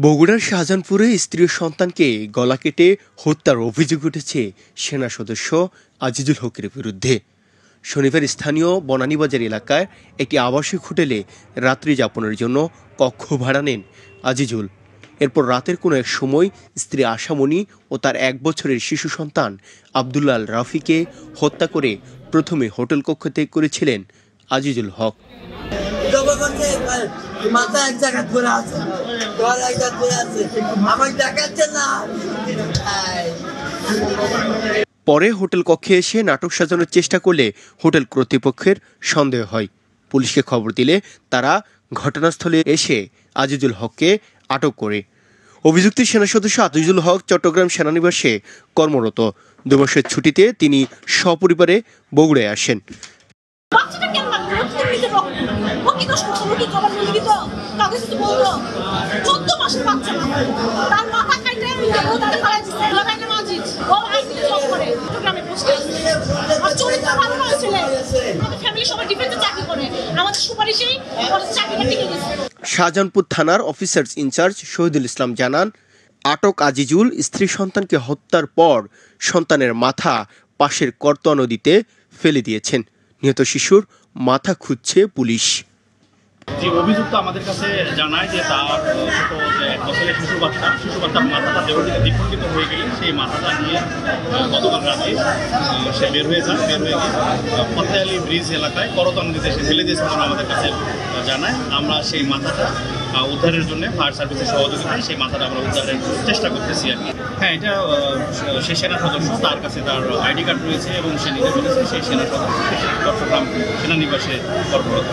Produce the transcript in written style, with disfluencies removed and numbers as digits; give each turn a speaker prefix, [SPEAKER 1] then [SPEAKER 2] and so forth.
[SPEAKER 1] বগুড়ার শাহজাহানপুরে স্ত্রী ও সন্তানকে গলা কেটে হত্যার অভিযোগ উঠেছে সেনা সদস্য আজিজুল হকের বিরুদ্ধে। শনিবার স্থানীয় বনানীবাজার এলাকায় একটি আবাসিক হোটেলে রাত্রি যাপনের জন্য কক্ষ ভাড়া নেন আজিজুল। এরপর রাতের কোনো এক সময় স্ত্রী আশামণি ও তার 1 বছরের শিশু সন্তান আব্দুল্লাহ আল রাফিকে হত্যা করে প্রথমে হোটেল কক্ষ ত্যাগ করেছিলেন আজিজুল হক। পরে হোটেল কক্ষে এসে নাটক সাজানোর চেষ্টা করলে হোটেল কর্তৃপক্ষের সন্দেহ হয়। পুলিশকে খবর দিলে তারা ঘটনাস্থলে এসে আজিজুল হককে আটক করে। অভিযুক্ত সেনা সদস্য আজিজুল হক চট্টগ্রাম সেনানিবাসে কর্মরত। 2 মাসের ছুটিতে তিনি সপরিবারে বগুড়ায় আসেন। শাহজাহানপুর থানার অফিসার্স ইনচার্জ শহীদুল ইসলাম জানান, আটক আজিজুল স্ত্রী সন্তানকে হত্যার পর সন্তানের মাথা পাশের করতোয়া নদীতে ফেলে দিয়েছেন। নিহত শিশুর মাথা খুঁজছে পুলিশ।
[SPEAKER 2] যে অভিযুক্ত আমাদের কাছে জানায় যে তার শিশু বাচ্চার মাথাটা দেহ থেকে বিক্ষিপ্ত হয়ে গেলে সেই মাথাটা নিয়ে গতকাল রাতে সে বের হয়ে গিয়ে ফতে আলী ব্রিজ এলাকায় করতোয়া নদীতে সে ফেলে দিয়েছে বলে আমাদের কাছে জানায়। আমরা সেই মাথাটা উদ্ধারের জন্য ফায়ার সার্ভিসের সহযোগিতায় সেই মাথাটা আমরা উদ্ধারের চেষ্টা করতেছি আর কি। হ্যাঁ, এটা সে সেনা সদস্য, তার কাছে তার আইডি কার্ড রয়েছে এবং সে নিজে বলেছে সেই সেনা সদস্য চট্টগ্রাম সেনানিবাসে কর্মরত।